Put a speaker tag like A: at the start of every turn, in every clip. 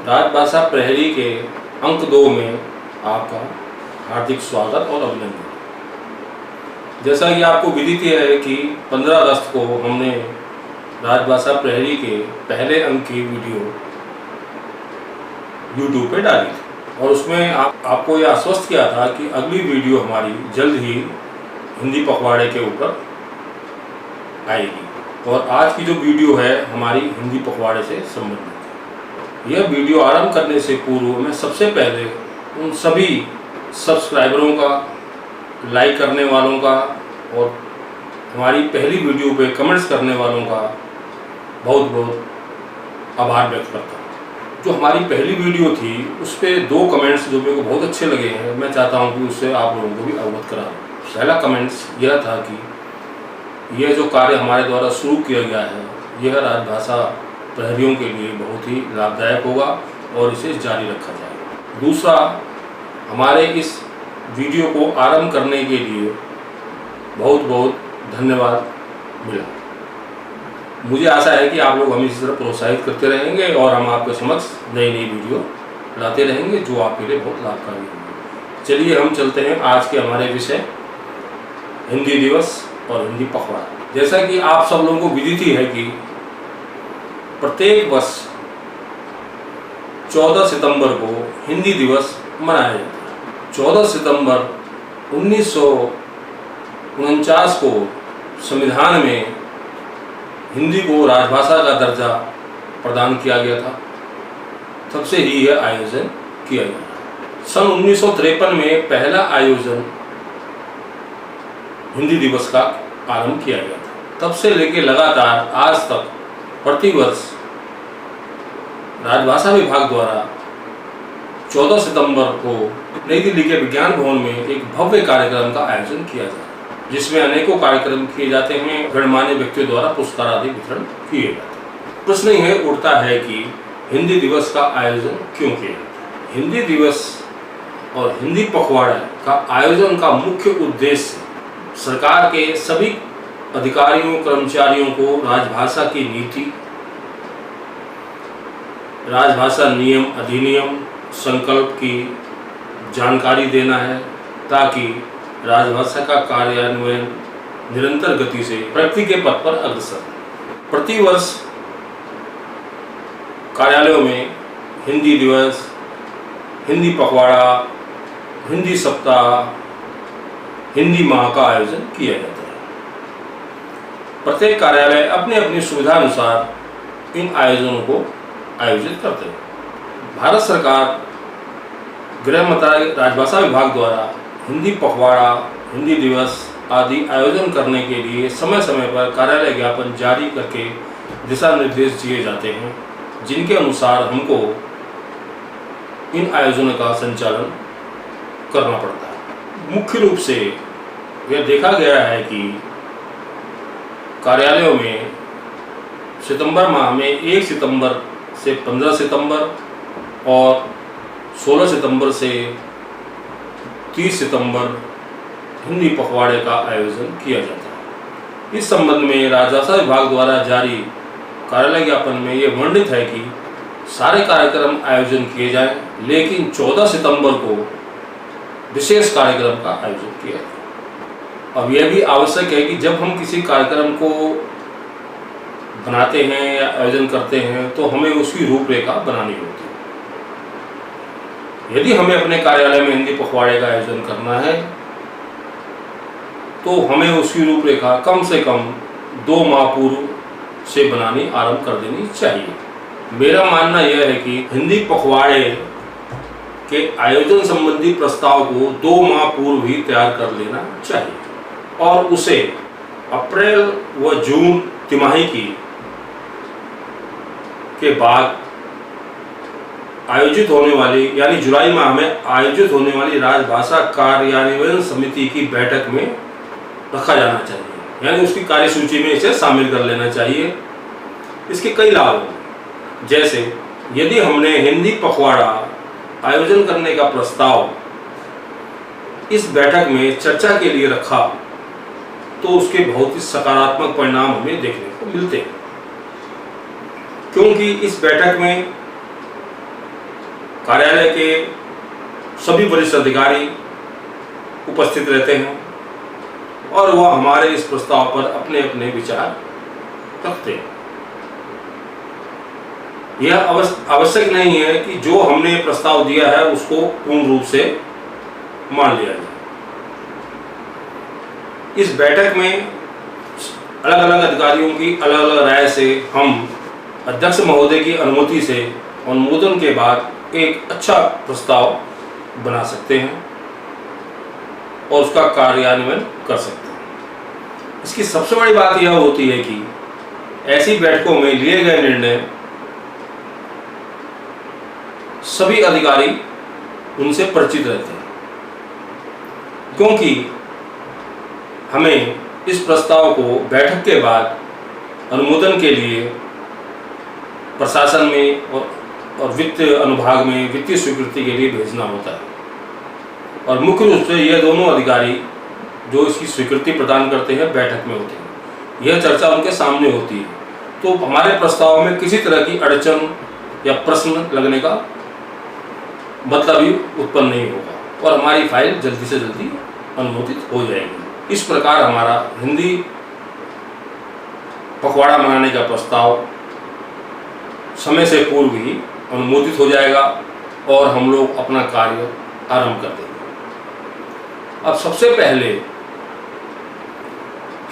A: राजभाषा प्रहरी के अंक 2 में आपका हार्दिक स्वागत और अभिनंदन। जैसा कि आपको विदित है कि 15 अगस्त को हमने राजभाषा प्रहरी के पहले अंक की वीडियो YouTube पे डाली थी और उसमें आपको यह आश्वस्त किया था कि अगली वीडियो हमारी जल्द ही हिंदी पखवाड़े के ऊपर आएगी। और आज की जो वीडियो है हमारी हिंदी पखवाड़े से संबंधित है। यह वीडियो आरंभ करने से पूर्व मैं सबसे पहले उन सभी सब्सक्राइबरों का, लाइक करने वालों का और हमारी पहली वीडियो पे कमेंट्स करने वालों का बहुत बहुत आभार व्यक्त करता हूँ। जो हमारी पहली वीडियो थी उस पर 2 कमेंट्स जो मेरे को बहुत अच्छे लगे हैं, मैं चाहता हूँ कि उससे आप लोगों को भी अवगत करा दूँ। पहला कमेंट्स यह था कि यह जो कार्य हमारे द्वारा शुरू किया गया है यह राजभाषा प्रहरियों के लिए बहुत ही लाभदायक होगा और इसे जारी रखा जाए। दूसरा, हमारे इस वीडियो को आरंभ करने के लिए बहुत बहुत धन्यवाद मिला। मुझे आशा है कि आप लोग हमें इसी तरह प्रोत्साहित करते रहेंगे और हम आपके समक्ष नई नई वीडियो लाते रहेंगे जो आपके लिए बहुत लाभकारी होंगे। चलिए हम चलते हैं आज के हमारे विषय हिंदी दिवस और हिंदी पखवाड़ा। जैसा कि आप सब लोगों को विदित ही है कि प्रत्येक वर्ष 14 सितंबर को हिंदी दिवस मनाया जाता है। 14 सितंबर 1949 को संविधान में हिंदी को राजभाषा का दर्जा प्रदान किया गया था। तब से ही यह आयोजन किया गया। सन 1953 में पहला आयोजन हिंदी दिवस का आरंभ किया गया था। तब से लेकर लगातार आज तक प्रतिवर्ष राजभाषा विभाग द्वारा 14 सितंबर को नई दिल्ली के विज्ञान भवन में एक भव्य कार्यक्रम का आयोजन किया जाता है, जिसमें अनेकों कार्यक्रम किए जाते हैं। गणमान्य व्यक्तियों द्वारा पुरस्कार आदि वितरण किए जाते हैं। प्रश्न यह उठता है कि हिंदी दिवस का आयोजन क्यों किया जाता है। हिंदी दिवस और हिंदी पखवाड़ा का आयोजन का मुख्य उद्देश्य सरकार के सभी अधिकारियों कर्मचारियों को राजभाषा की नीति, राजभाषा नियम अधिनियम संकल्प की जानकारी देना है, ताकि राजभाषा का कार्यान्वयन निरंतर गति से प्रगति के पथ पर अग्रसर है। प्रतिवर्ष कार्यालयों में हिंदी दिवस, हिंदी पखवाड़ा, हिंदी सप्ताह, हिंदी माह का आयोजन किया जाता है। प्रत्येक कार्यालय अपने अपनी सुविधा अनुसार इन आयोजनों को आयोजित करते हैं। भारत सरकार गृह मंत्रालय राजभाषा विभाग द्वारा हिंदी पखवाड़ा, हिंदी दिवस आदि आयोजन करने के लिए समय समय पर कार्यालय ज्ञापन जारी करके दिशा निर्देश दिए जाते हैं, जिनके अनुसार हमको इन आयोजनों का संचालन करना पड़ता है। मुख्य रूप से यह देखा गया है कि कार्यालयों में सितंबर माह में 1 सितंबर से 15 सितंबर और 16 सितंबर से 30 सितंबर हिंदी पखवाड़े का आयोजन किया जाता है। इस संबंध में राजभाषा विभाग द्वारा जारी कार्यालय ज्ञापन में ये वर्णित है कि सारे कार्यक्रम आयोजन किए जाएं, लेकिन 14 सितंबर को विशेष कार्यक्रम का आयोजन किया जाए। अब यह भी आवश्यक है कि जब हम किसी कार्यक्रम को बनाते हैं या आयोजन करते हैं तो हमें उसकी रूपरेखा बनानी होती है। यदि हमें अपने कार्यालय में हिंदी पखवाड़े का आयोजन करना है तो हमें उसकी रूपरेखा कम से कम 2 माह पूर्व से बनानी आरंभ कर देनी चाहिए। मेरा मानना यह है कि हिंदी पखवाड़े के आयोजन संबंधी प्रस्ताव को 2 माह पूर्व ही तैयार कर लेना चाहिए और उसे अप्रैल व जून तिमाही के बाद आयोजित होने वाली यानी जुलाई माह में आयोजित होने वाली राजभाषा कार्यान्वयन समिति की बैठक में रखा जाना चाहिए, यानी उसकी कार्यसूची में इसे शामिल कर लेना चाहिए। इसके कई लाभ हैं, जैसे यदि हमने हिंदी पखवाड़ा आयोजन करने का प्रस्ताव इस बैठक में चर्चा के लिए रखा तो उसके बहुत ही सकारात्मक परिणाम हमें देखने को मिलते हैं, क्योंकि इस बैठक में कार्यालय के सभी वरिष्ठ अधिकारी उपस्थित रहते हैं और वह हमारे इस प्रस्ताव पर अपने अपने विचार रखते हैं। यह आवश्यक नहीं है कि जो हमने प्रस्ताव दिया है उसको पूर्ण रूप से मान लिया जाए। इस बैठक में अलग अलग अधिकारियों की अलग अलग राय से हम अध्यक्ष महोदय की अनुमति से अनुमोदन के बाद एक अच्छा प्रस्ताव बना सकते हैं और उसका कार्यान्वयन कर सकते हैं। इसकी सबसे बड़ी बात यह होती है कि ऐसी बैठकों में लिए गए निर्णय सभी अधिकारी उनसे परिचित रहते हैं, क्योंकि हमें इस प्रस्ताव को बैठक के बाद अनुमोदन के लिए प्रशासन में और वित्त अनुभाग में वित्तीय स्वीकृति के लिए भेजना होता है। और मुख्य रूप से यह दोनों अधिकारी जो इसकी स्वीकृति प्रदान करते हैं बैठक में होते हैं। यह चर्चा उनके सामने होती है, तो हमारे प्रस्ताव में किसी तरह की अड़चन या प्रश्न लगने का मतलब ही उत्पन्न नहीं होगा और हमारी फाइल जल्दी से जल्दी अनुमोदित हो जाएगी। इस प्रकार हमारा हिंदी पखवाड़ा मनाने का प्रस्ताव समय से पूर्व ही अनुमोदित हो जाएगा और हम लोग अपना कार्य आरंभ कर देंगे। अब सबसे पहले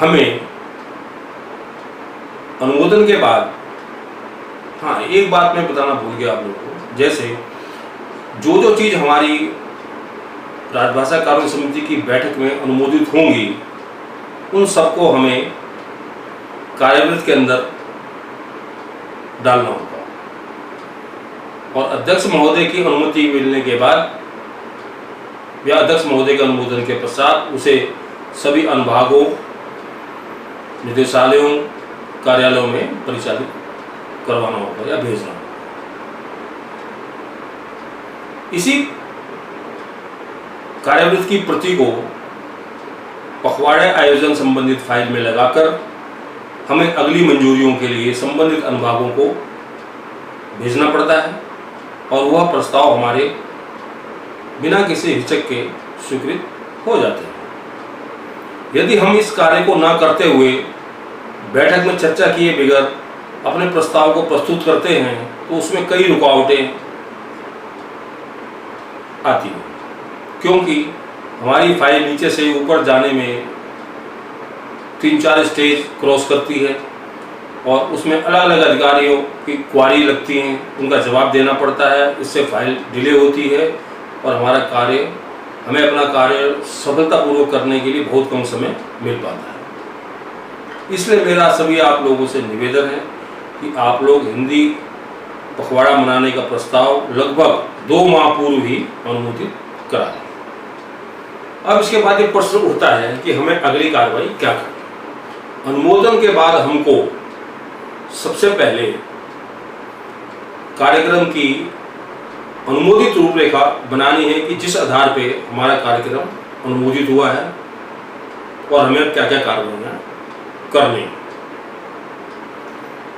A: हमें अनुमोदन के बाद, हाँ एक बात मैं बताना भूल गया आप लोगों को, जैसे जो चीज़ हमारी राजभाषा कार्य समिति की बैठक में अनुमोदित होंगी उन सबको हमें कार्यवृत्त के अंदर डालना होगा और अध्यक्ष महोदय की अनुमति मिलने के बाद या अध्यक्ष महोदय के अनुमोदन के पश्चात उसे सभी अनुभागों, निदेशालयों, कार्यालयों में परिचालित करवाना होगा या भेजना होगा। इसी कार्यवृत्त की प्रति को पखवाड़े आयोजन संबंधित फाइल में लगाकर हमें अगली मंजूरियों के लिए संबंधित अनुभागों को भेजना पड़ता है और वह प्रस्ताव हमारे बिना किसी हिचक के स्वीकृत हो जाते हैं। यदि हम इस कार्य को ना करते हुए बैठक में चर्चा किए बगैर अपने प्रस्ताव को प्रस्तुत करते हैं तो उसमें कई रुकावटें आती हैं, क्योंकि हमारी फाइल नीचे से ऊपर जाने में 3-4 स्टेज क्रॉस करती है और उसमें अलग अलग अधिकारियों की क्वारी लगती हैं, उनका जवाब देना पड़ता है। इससे फाइल डिले होती है और हमें अपना कार्य सफलतापूर्वक करने के लिए बहुत कम समय मिल पाता है। इसलिए मेरा सभी आप लोगों से निवेदन है कि आप लोग हिंदी पखवाड़ा मनाने का प्रस्ताव लगभग 2 माह पूर्व ही अनुमोदित करा दें। अब इसके बाद एक प्रश्न उठता है कि हमें अगली कार्रवाई क्या करनी। अनुमोदन के बाद हमको सबसे पहले कार्यक्रम की अनुमोदित रूपरेखा बनानी है कि जिस आधार पे हमारा कार्यक्रम अनुमोदित हुआ है और हमें क्या क्या कार्रवाइयाँ करनी है।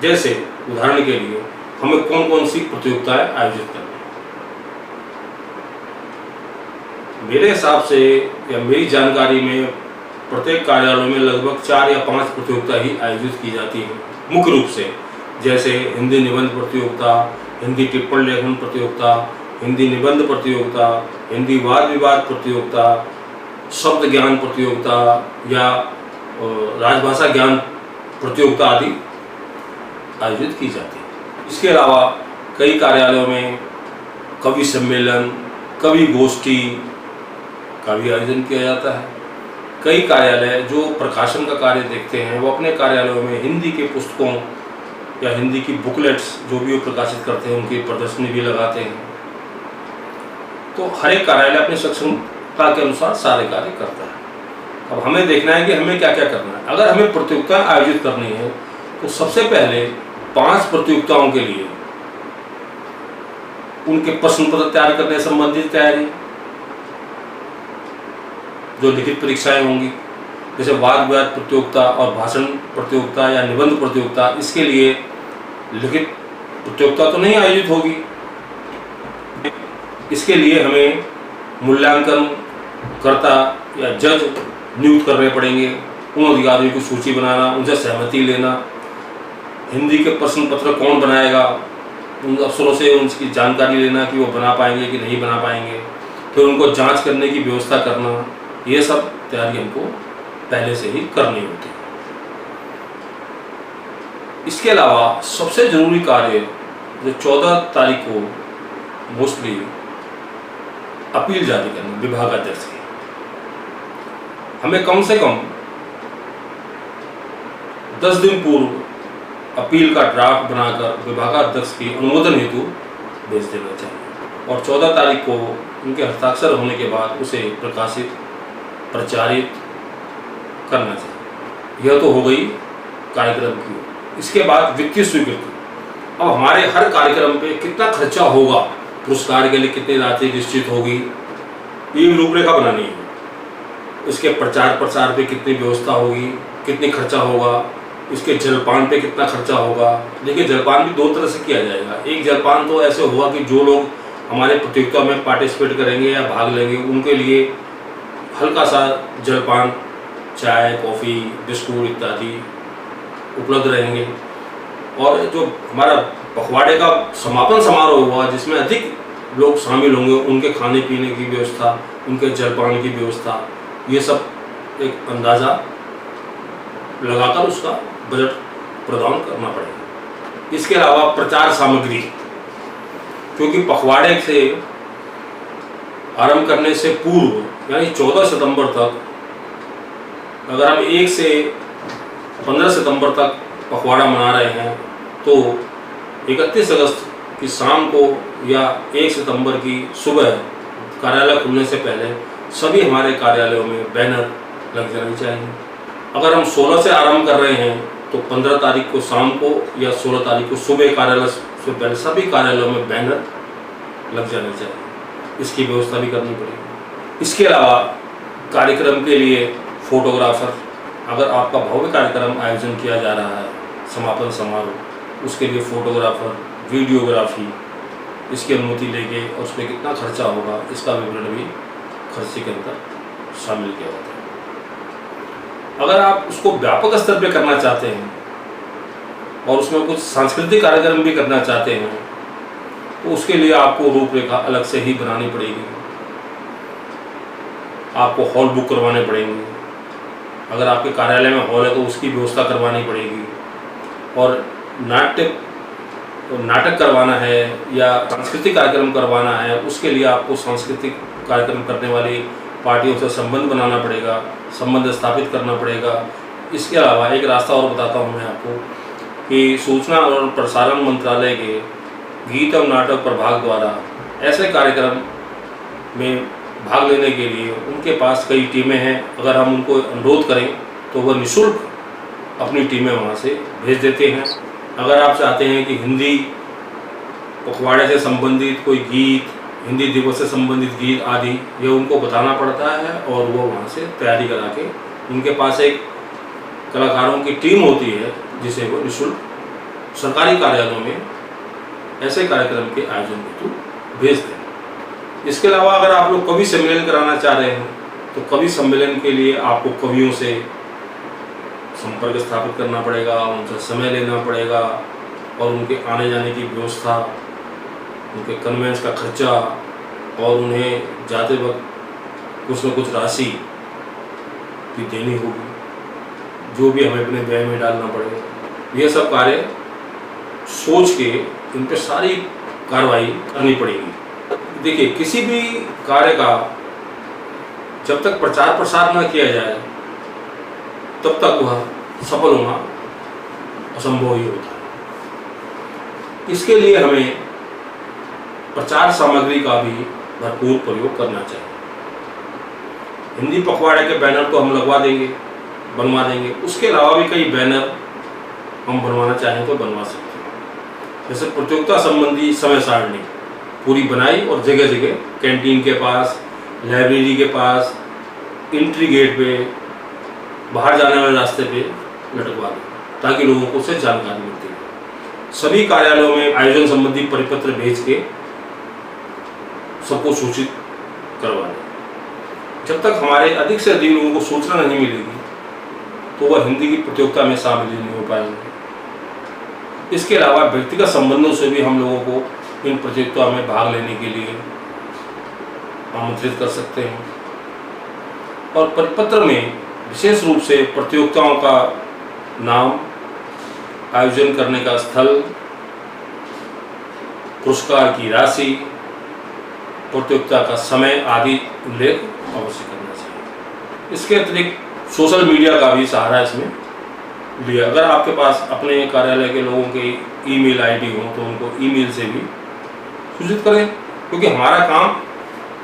A: जैसे उदाहरण के लिए हमें कौन कौन सी प्रतियोगिताएं आयोजित करनी है। मेरे हिसाब से या मेरी जानकारी में प्रत्येक कार्यालयों में लगभग 4 या 5 प्रतियोगिता ही आयोजित की जाती है मुख्य रूप से, जैसे हिंदी निबंध प्रतियोगिता, हिंदी टिप्पणी लेखन प्रतियोगिता, हिंदी निबंध प्रतियोगिता, हिंदी वाद विवाद प्रतियोगिता, शब्द ज्ञान प्रतियोगिता या राजभाषा ज्ञान प्रतियोगिता आदि आयोजित की जाती है। इसके अलावा कई कार्यालयों में कवि सम्मेलन, कवि गोष्ठी का भी आयोजन किया जाता है। कई कार्यालय जो प्रकाशन का कार्य देखते हैं वो अपने कार्यालयों में हिंदी के पुस्तकों या हिंदी की बुकलेट्स जो भी वो प्रकाशित करते हैं उनकी प्रदर्शनी भी लगाते हैं। तो हर एक कार्यालय अपनी सक्षमता के अनुसार सारे कार्य करता है। अब हमें देखना है कि हमें क्या क्या करना है। अगर हमें प्रतियोगिता आयोजित करनी है तो सबसे पहले 5 प्रतियोगिताओं के लिए उनके प्रश्न पत्र तैयार करने संबंधित तैयारी, जो लिखित परीक्षाएं होंगी, जैसे वाद विवाद प्रतियोगिता और भाषण प्रतियोगिता या निबंध प्रतियोगिता, इसके लिए लिखित प्रतियोगिता तो नहीं आयोजित होगी, इसके लिए हमें मूल्यांकन कर्ता या जज नियुक्त करने पड़ेंगे। उन अधिकारियों की सूची बनाना, उनसे सहमति लेना, हिंदी के प्रश्न पत्र कौन बनाएगा, उन अफसरों से उनकी जानकारी लेना कि वो बना पाएंगे कि नहीं बना पाएंगे, फिर उनको जांच करने की व्यवस्था करना, ये सब तैयारी हमको पहले से ही करनी होती है। इसके अलावा सबसे ज़रूरी कार्य जो 14 तारीख को मोस्टली अपील जारी करनी विभागाध्यक्ष की। हमें कम से कम 10 दिन पूर्व अपील का ड्राफ्ट बनाकर विभागाध्यक्ष की अनुमोदन हेतु भेज देना चाहिए और 14 तारीख को उनके हस्ताक्षर होने के बाद उसे प्रकाशित प्रचारित करना चाहिए। यह तो हो गई कार्यक्रम की। इसके बाद वित्तीय स्वीकृति। अब हमारे हर कार्यक्रम पे कितना खर्चा होगा, पुरस्कार के लिए कितनी राशि निश्चित होगी, ये रूपरेखा बनानी है। इसके प्रचार प्रसार पे कितनी व्यवस्था होगी, कितनी खर्चा होगा, इसके जलपान पे कितना खर्चा होगा। देखिए, जलपान भी 2 तरह से किया जाएगा। एक जलपान तो ऐसे होगा कि जो लोग हमारे प्रतियोगिता में पार्टिसिपेट करेंगे या भाग लेंगे उनके लिए हल्का सा जलपान, चाय, कॉफ़ी, बिस्कुट इत्यादि उपलब्ध रहेंगे। और जो हमारा पखवाड़े का समापन समारोह हुआ जिसमें अधिक लोग शामिल होंगे, उनके खाने पीने की व्यवस्था, उनके जलपान की व्यवस्था, ये सब एक अंदाज़ा लगाकर उसका बजट प्रदान करना पड़ेगा। इसके अलावा प्रचार सामग्री, क्योंकि पखवाड़े से आरंभ करने से पूर्व यानी 14 सितंबर तक, अगर हम 1 से 15 सितंबर तक पखवाड़ा मना रहे हैं तो 31 अगस्त की शाम को या 1 सितंबर की सुबह कार्यालय खुलने से पहले सभी हमारे कार्यालयों में बैनर लग जाने चाहिए। अगर हम 16 से आरंभ कर रहे हैं तो 15 तारीख को शाम को या 16 तारीख को सुबह कार्यालय से पहले सभी कार्यालयों में बैनर लग जाने चाहिए। इसकी व्यवस्था भी करनी पड़ेगी। इसके अलावा कार्यक्रम के लिए फोटोग्राफर, अगर आपका भव्य कार्यक्रम आयोजन किया जा रहा है, समापन समारोह, उसके लिए फोटोग्राफर, वीडियोग्राफी, इसकी अनुमति लेके और उस पर कितना खर्चा होगा इसका विवरण भी खर्चे के अंदर शामिल किया जाता है। अगर आप उसको व्यापक स्तर पे करना चाहते हैं और उसमें कुछ सांस्कृतिक कार्यक्रम भी करना चाहते हैं तो उसके लिए आपको रूपरेखा अलग से ही बनानी पड़ेगी। आपको हॉल बुक करवाने पड़ेंगे। अगर आपके कार्यालय में हॉल है तो उसकी व्यवस्था करवानी पड़ेगी। और नाटक करवाना है या सांस्कृतिक कार्यक्रम करवाना है, उसके लिए आपको सांस्कृतिक कार्यक्रम करने वाली पार्टियों से संबंध बनाना पड़ेगा, संबंध स्थापित करना पड़ेगा। इसके अलावा एक रास्ता और बताता हूँ मैं आपको कि सूचना और प्रसारण मंत्रालय के गीत और नाटक प्रभाग द्वारा ऐसे कार्यक्रम में भाग लेने के लिए उनके पास कई टीमें हैं। अगर हम उनको अनुरोध करें तो वह निःशुल्क अपनी टीमें वहाँ से भेज देते हैं। अगर आप चाहते हैं कि हिंदी पखवाड़े से संबंधित कोई गीत, हिंदी दिवस से संबंधित गीत आदि, ये उनको बताना पड़ता है और वो वहाँ से तैयारी करा के उनके पास एक कलाकारों की टीम होती है जिसे वो निःशुल्क सरकारी कार्यालयों में ऐसे कार्यक्रम के आयोजन हेतु भेज दें। इसके अलावा अगर आप लोग कवि सम्मेलन कराना चाह रहे हैं तो कवि सम्मेलन के लिए आपको कवियों से संपर्क स्थापित करना पड़ेगा, उनसे समय लेना पड़ेगा और उनके आने जाने की व्यवस्था, उनके कन्वेंस का खर्चा और उन्हें जाते वक्त कुछ न कुछ राशि भी देनी होगी, जो भी हमें अपने व्यय में डालना पड़ेगा। ये सब कार्य सोच के इन पर सारी कार्रवाई करनी पड़ेगी। देखिए, किसी भी कार्य का जब तक प्रचार प्रसार न किया जाए तब तक वह सफल होना असंभव ही होता है। इसके लिए हमें प्रचार सामग्री का भी भरपूर प्रयोग करना चाहिए। हिंदी पखवाड़े के बैनर तो हम लगवा देंगे, बनवा देंगे। उसके अलावा भी कई बैनर हम बनवाना चाहें तो बनवा सकते हैं। जैसे प्रतियोगिता संबंधी समय सारणी पूरी बनाई और जगह जगह कैंटीन के पास, लाइब्रेरी के पास, एंट्री गेट पे, बाहर जाने वाले रास्ते पे लटकवा दें ताकि लोगों को उससे जानकारी मिलती है। सभी कार्यालयों में आयोजन संबंधी परिपत्र भेज के सबको सूचित करवा दें। जब तक हमारे अधिक से अधिक लोगों को सूचना नहीं मिलेगी तो वह हिंदी की प्रतियोगिता में शामिल नहीं हो पाएंगे। इसके अलावा व्यक्तिगत संबंधों से भी हम लोगों को इन प्रतियोगिताओं में भाग लेने के लिए आमंत्रित कर सकते हैं। और परिपत्र में विशेष रूप से प्रतियोगिताओं का नाम, आयोजन करने का स्थल, पुरस्कार की राशि, प्रतियोगिता का समय आदि उल्लेख अवश्य करना चाहिए। इसके अतिरिक्त सोशल मीडिया का भी सहारा इसमें लिया। अगर आपके पास अपने कार्यालय के लोगों के ईमेल आईडी हो तो उनको ईमेल से भी सूचित करें, क्योंकि हमारा काम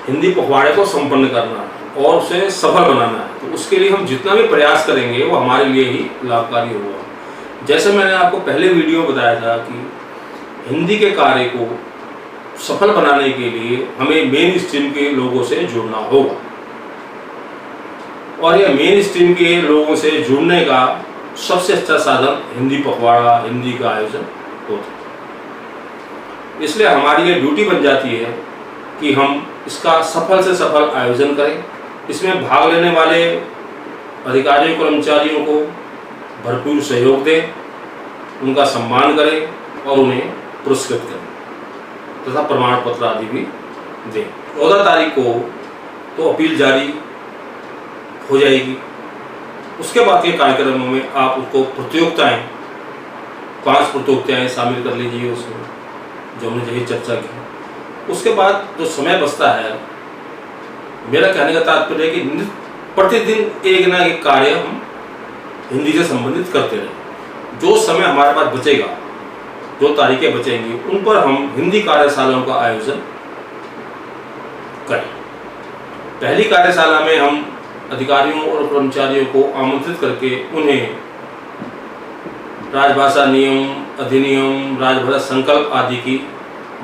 A: हिंदी पखवाड़े को संपन्न करना है और उसे सफल बनाना है। तो उसके लिए हम जितना भी प्रयास करेंगे वो हमारे लिए ही लाभकारी होगा। जैसे मैंने आपको पहले वीडियो बताया था कि हिंदी के कार्य को सफल बनाने के लिए हमें मेन स्ट्रीम के लोगों से जुड़ना होगा, और यह मेन स्ट्रीम के लोगों से जुड़ने का सबसे अच्छा साधन हिंदी पखवाड़ा, हिंदी का आयोजन होता है। इसलिए हमारी ये ड्यूटी बन जाती है कि हम इसका सफल से सफल आयोजन करें। इसमें भाग लेने वाले अधिकारियों कर्मचारियों को भरपूर सहयोग दें, उनका सम्मान करें और उन्हें पुरस्कृत करें तथा प्रमाण पत्र आदि भी दें। 14 तारीख को तो अपील जारी हो जाएगी। उसके बाद के कार्यक्रमों में आप उसको प्रतियोगिताएं, 5 प्रतियोगिताएं शामिल कर लीजिए उसमें, जो हमने यही चर्चा की। उसके बाद जो समय बचता है, मेरा कहने का तात्पर्य है कि प्रतिदिन एक ना एक कार्य हम हिंदी से संबंधित करते रहें। जो समय हमारे पास बचेगा, जो तारीखें बचेंगी, उन पर हम हिंदी कार्यशालाओं का आयोजन करें। पहली कार्यशाला में हम अधिकारियों और कर्मचारियों को आमंत्रित करके उन्हें राजभाषा नियम, अधिनियम, राजभाषा संकल्प आदि की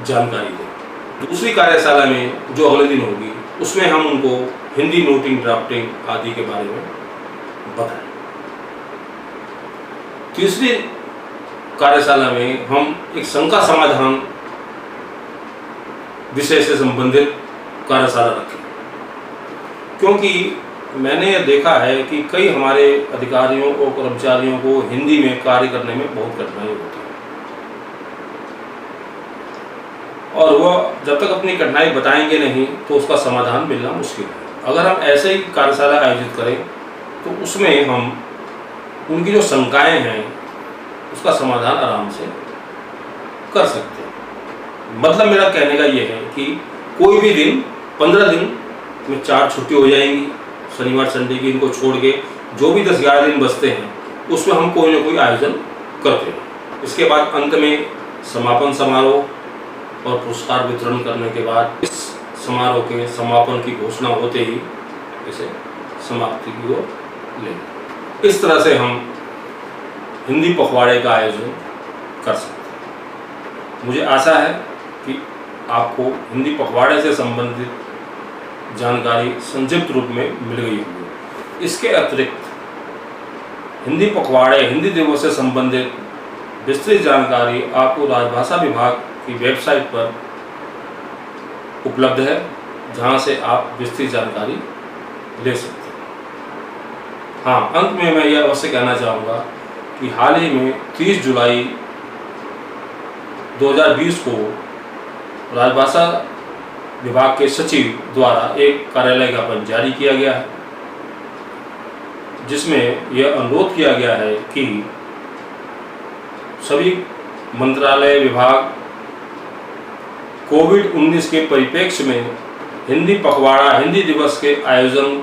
A: जानकारी दें। दूसरी कार्यशाला में जो अगले दिन होगी उसमें हम उनको हिंदी नोटिंग, ड्राफ्टिंग आदि के बारे में बताएं। तीसरी कार्यशाला में हम एक शंका समाधान विषय से संबंधित कार्यशाला रखें, क्योंकि मैंने देखा है कि कई हमारे अधिकारियों और कर्मचारियों को हिंदी में कार्य करने में बहुत कठिनाई होती है, और वह जब तक अपनी कठिनाई बताएंगे नहीं तो उसका समाधान मिलना मुश्किल है। अगर हम ऐसे ही कार्यशाला आयोजित करें तो उसमें हम उनकी जो शंकाएं हैं उसका समाधान आराम से कर सकते हैं। मतलब मेरा कहने का ये है कि कोई भी दिन 15 दिन में 4 छुट्टी हो जाएंगी, शनिवार संडे की इनको छोड़ के जो भी 10-11 दिन बचते हैं उसमें हम कोई ना कोई आयोजन करते हैं। इसके बाद अंत में समापन समारोह और पुरस्कार वितरण करने के बाद इस समारोह के समापन की घोषणा होते ही इसे समाप्ति की ओर लेंगे। इस तरह से हम हिंदी पखवाड़े का आयोजन कर सकते हैं। मुझे आशा है कि आपको हिंदी पखवाड़े से संबंधित जानकारी संक्षिप्त रूप में मिल गई होगी। इसके अतिरिक्त हिंदी पखवाड़े, हिंदी दिवस से संबंधित विस्तृत जानकारी आपको राजभाषा विभाग की वेबसाइट पर उपलब्ध है, जहां से आप विस्तृत जानकारी ले सकते हैं। हाँ, अंत में मैं यह अवश्य कहना चाहूँगा कि हाल ही में 30 जुलाई 2020 को राजभाषा विभाग के सचिव द्वारा एक कार्यालय ज्ञापन जारी किया गया है, जिसमें यह अनुरोध किया गया है कि सभी मंत्रालय, विभाग कोविड-19 के परिप्रेक्ष्य में हिंदी पखवाड़ा, हिंदी दिवस के आयोजन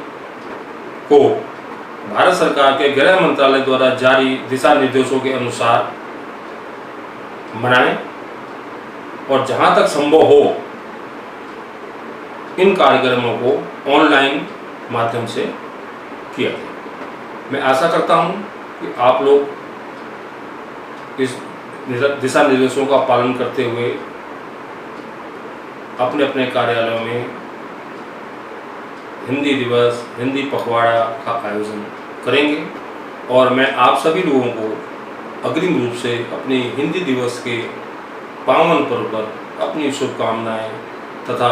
A: को भारत सरकार के गृह मंत्रालय द्वारा जारी दिशा निर्देशों के अनुसार मनाएं, और जहां तक संभव हो इन कार्यक्रमों को ऑनलाइन माध्यम से किया जाए। मैं आशा करता हूं कि आप लोग इस दिशा निर्देशों का पालन करते हुए अपने अपने कार्यालयों में हिंदी दिवस, हिंदी पखवाड़ा का आयोजन करेंगे, और मैं आप सभी लोगों को अग्रिम रूप से अपने हिंदी दिवस के पावन पर्व पर अपनी शुभकामनाएं तथा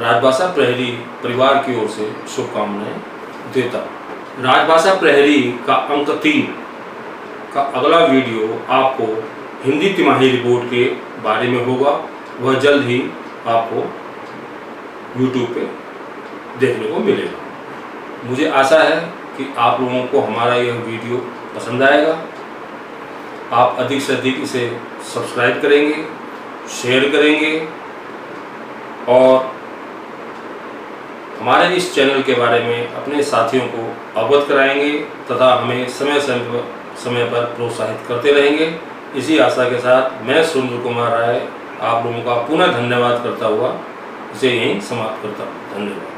A: राजभाषा प्रहरी परिवार की ओर से शुभकामनाएं देता हूँ। राजभाषा प्रहरी का अंक 3 का अगला वीडियो आपको हिंदी तिमाही रिपोर्ट के बारे में होगा। वह जल्द ही आपको YouTube पे देखने को मिलेगा। मुझे आशा है कि आप लोगों को हमारा यह वीडियो पसंद आएगा। आप अधिक से अधिक इसे सब्सक्राइब करेंगे, शेयर करेंगे और हमारे इस चैनल के बारे में अपने साथियों को अवगत कराएंगे तथा हमें समय पर प्रोत्साहित करते रहेंगे। इसी आशा के साथ मैं सुरेंद्र कुमार राय आप लोगों का पुनः धन्यवाद करता हुआ इसे यहीं समाप्त करता हूँ। धन्यवाद।